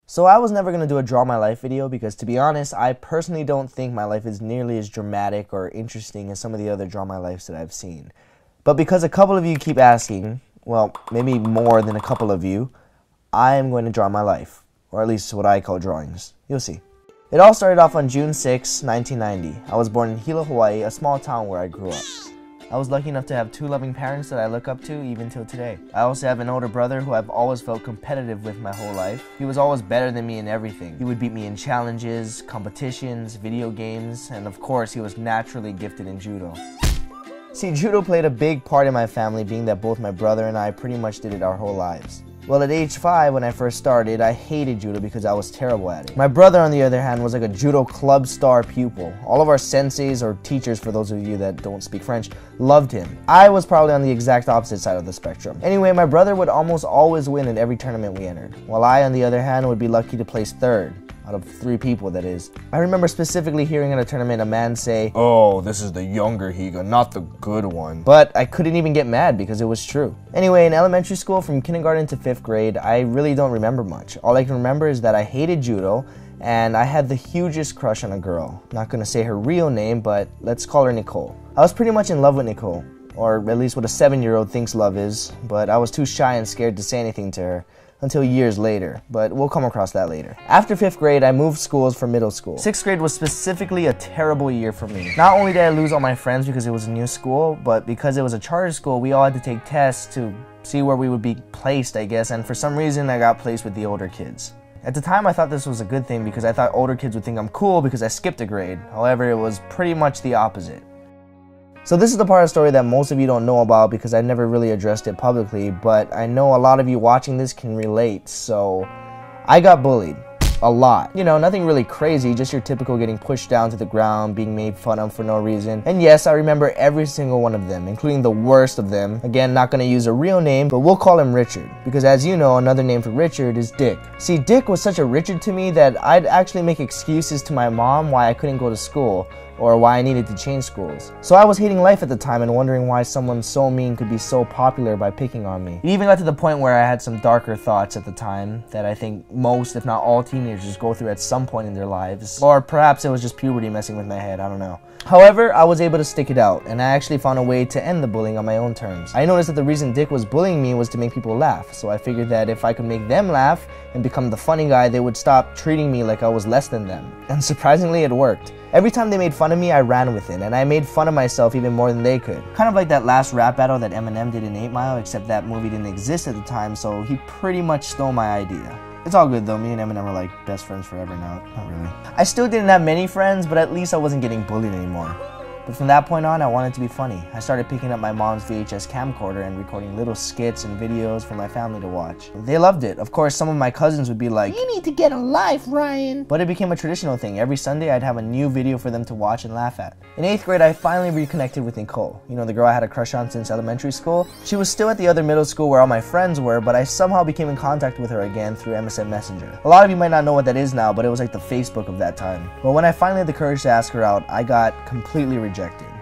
So I was never going to do a draw my life video because, to be honest, I personally don't think my life is nearly as dramatic or interesting as some of the other draw my lives that I've seen. But because a couple of you keep asking, well, maybe more than a couple of you, I am going to draw my life, or at least what I call drawings. You'll see. It all started off on June 6, 1990. I was born in Higa, Hawaii, a small town where I grew up. I was lucky enough to have two loving parents that I look up to even till today. I also have an older brother who I've always felt competitive with my whole life. He was always better than me in everything. He would beat me in challenges, competitions, video games, and of course he was naturally gifted in judo. See, judo played a big part in my family, being that both my brother and I pretty much did it our whole lives. Well, at age 5, when I first started, I hated judo because I was terrible at it. My brother, on the other hand, was like a judo club star pupil. All of our senseis, or teachers for those of you that don't speak French, loved him. I was probably on the exact opposite side of the spectrum. Anyway, my brother would almost always win in every tournament we entered, while I, on the other hand, would be lucky to place 3rd. Out of 3 people, that is. I remember specifically hearing at a tournament a man say, "Oh, this is the younger Higa, not the good one." But I couldn't even get mad because it was true. Anyway, in elementary school, from kindergarten to 5th grade, I really don't remember much. All I can remember is that I hated judo, and I had the hugest crush on a girl. Not gonna say her real name, but let's call her Nicole. I was pretty much in love with Nicole, or at least what a 7-year-old thinks love is, but I was too shy and scared to say anything to her. Until years later, but we'll come across that later. After 5th grade, I moved schools for middle school. 6th grade was specifically a terrible year for me. Not only did I lose all my friends because it was a new school, but because it was a charter school, we all had to take tests to see where we would be placed, I guess, and for some reason I got placed with the older kids. At the time, I thought this was a good thing because I thought older kids would think I'm cool because I skipped a grade. However, it was pretty much the opposite. So this is the part of the story that most of you don't know about because I never really addressed it publicly, but I know a lot of you watching this can relate. So I got bullied. A lot. You know, nothing really crazy, just your typical getting pushed down to the ground, being made fun of for no reason. And yes, I remember every single one of them, including the worst of them. Again, not gonna use a real name, but we'll call him Richard. Because as you know, another name for Richard is Dick. See, Dick was such a Richard to me that I'd actually make excuses to my mom why I couldn't go to school, or why I needed to change schools. So I was hating life at the time and wondering why someone so mean could be so popular by picking on me. It even got to the point where I had some darker thoughts at the time that I think most, if not all, teenagers go through at some point in their lives. Or perhaps it was just puberty messing with my head, I don't know. However, I was able to stick it out, and I actually found a way to end the bullying on my own terms. I noticed that the reason Dick was bullying me was to make people laugh, so I figured that if I could make them laugh and become the funny guy, they would stop treating me like I was less than them. And surprisingly, it worked. Every time they made fun of me, I ran with it, and I made fun of myself even more than they could. Kind of like that last rap battle that Eminem did in 8 Mile, except that movie didn't exist at the time, so he pretty much stole my idea. It's all good though, me and Eminem are like best friends forever now. Not really. I still didn't have many friends, but at least I wasn't getting bullied anymore. But from that point on, I wanted to be funny. I started picking up my mom's VHS camcorder and recording little skits and videos for my family to watch. They loved it. Of course, some of my cousins would be like, "You need to get a life, Ryan." But it became a traditional thing. Every Sunday, I'd have a new video for them to watch and laugh at. In 8th grade, I finally reconnected with Nicole. You know, the girl I had a crush on since elementary school. She was still at the other middle school where all my friends were, but I somehow became in contact with her again through MSN Messenger. A lot of you might not know what that is now, but it was like the Facebook of that time. But when I finally had the courage to ask her out, I got completely rejected.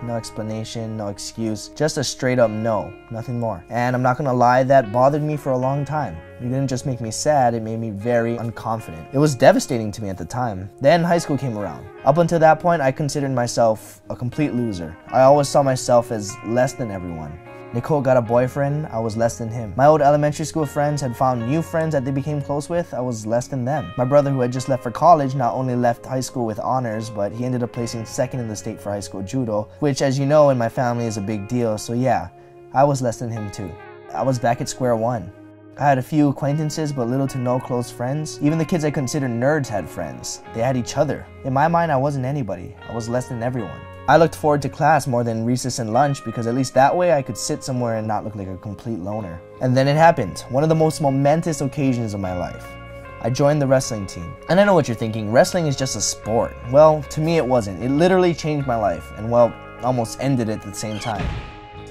No explanation, no excuse, just a straight up no, nothing more. And I'm not gonna lie, that bothered me for a long time. It didn't just make me sad, it made me very unconfident. It was devastating to me at the time. Then high school came around. Up until that point, I considered myself a complete loser. I always saw myself as less than everyone. Nicole got a boyfriend, I was less than him. My old elementary school friends had found new friends that they became close with, I was less than them. My brother, who had just left for college, not only left high school with honors, but he ended up placing 2nd in the state for high school judo, which, as you know, in my family is a big deal, so yeah, I was less than him too. I was back at square one. I had a few acquaintances, but little to no close friends. Even the kids I considered nerds had friends. They had each other. In my mind, I wasn't anybody. I was less than everyone. I looked forward to class more than recess and lunch because at least that way I could sit somewhere and not look like a complete loner. And then it happened, one of the most momentous occasions of my life. I joined the wrestling team. And I know what you're thinking, wrestling is just a sport. Well, to me it wasn't. It literally changed my life and, well, almost ended it at the same time.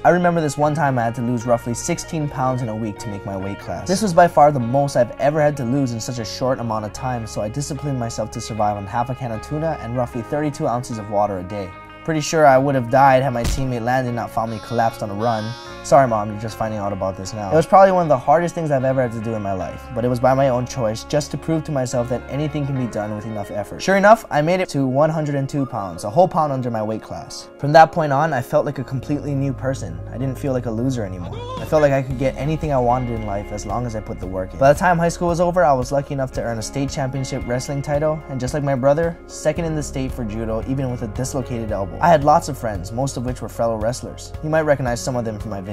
I remember this one time I had to lose roughly 16 pounds in a week to make my weight class. This was by far the most I've ever had to lose in such a short amount of time, so I disciplined myself to survive on half a can of tuna and roughly 32 ounces of water a day. Pretty sure I would have died had my teammate Landon not found me collapsed on a run. Sorry mom, you're just finding out about this now. It was probably one of the hardest things I've ever had to do in my life, but it was by my own choice, just to prove to myself that anything can be done with enough effort. Sure enough, I made it to 102 pounds, a whole pound under my weight class. From that point on, I felt like a completely new person. I didn't feel like a loser anymore. I felt like I could get anything I wanted in life as long as I put the work in. By the time high school was over, I was lucky enough to earn a state championship wrestling title, and just like my brother, second in the state for judo, even with a dislocated elbow. I had lots of friends, most of which were fellow wrestlers. You might recognize some of them from my videos.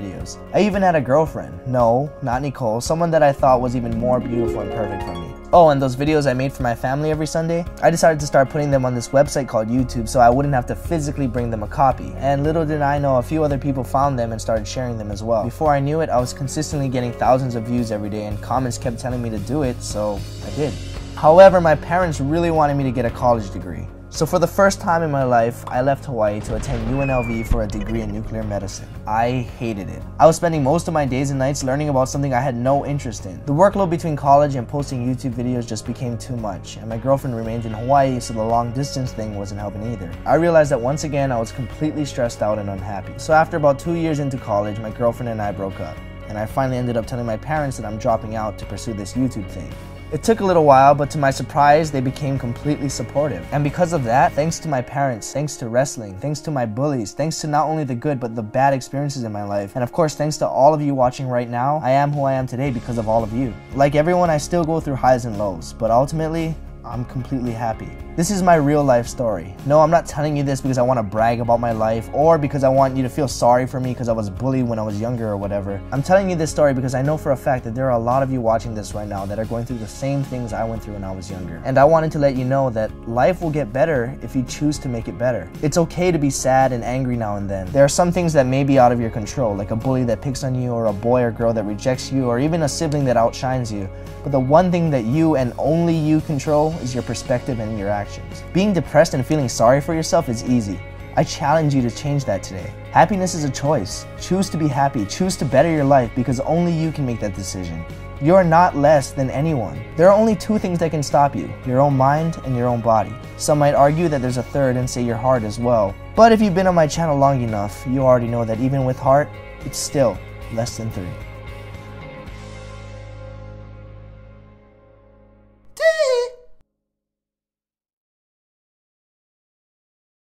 I even had a girlfriend. No, not Nicole, someone that I thought was even more beautiful and perfect for me. Oh, and those videos I made for my family every Sunday, I decided to start putting them on this website called YouTube so I wouldn't have to physically bring them a copy. And little did I know, a few other people found them and started sharing them as well. Before I knew it, I was consistently getting thousands of views every day, and comments kept telling me to do it, so I did. However, my parents really wanted me to get a college degree. So for the first time in my life, I left Hawaii to attend UNLV for a degree in nuclear medicine. I hated it. I was spending most of my days and nights learning about something I had no interest in. The workload between college and posting YouTube videos just became too much, and my girlfriend remained in Hawaii, so the long distance thing wasn't helping either. I realized that once again, I was completely stressed out and unhappy. So after about 2 years into college, my girlfriend and I broke up, and I finally ended up telling my parents that I'm dropping out to pursue this YouTube thing. It took a little while, but to my surprise, they became completely supportive. And because of that, thanks to my parents, thanks to wrestling, thanks to my bullies, thanks to not only the good but the bad experiences in my life, and of course thanks to all of you watching right now, I am who I am today because of all of you. Like everyone, I still go through highs and lows, but ultimately, I'm completely happy. This is my real life story. No, I'm not telling you this because I want to brag about my life or because I want you to feel sorry for me because I was bullied when I was younger or whatever. I'm telling you this story because I know for a fact that there are a lot of you watching this right now that are going through the same things I went through when I was younger. And I wanted to let you know that life will get better if you choose to make it better. It's okay to be sad and angry now and then. There are some things that may be out of your control, like a bully that picks on you or a boy or girl that rejects you or even a sibling that outshines you. But the one thing that you and only you control is your perspective and your actions. Being depressed and feeling sorry for yourself is easy. I challenge you to change that today. Happiness is a choice. Choose to be happy. Choose to better your life because only you can make that decision. You are not less than anyone. There are only two things that can stop you, your own mind and your own body. Some might argue that there's a third and say your heart as well. But if you've been on my channel long enough, you already know that even with heart, it's still less than 3.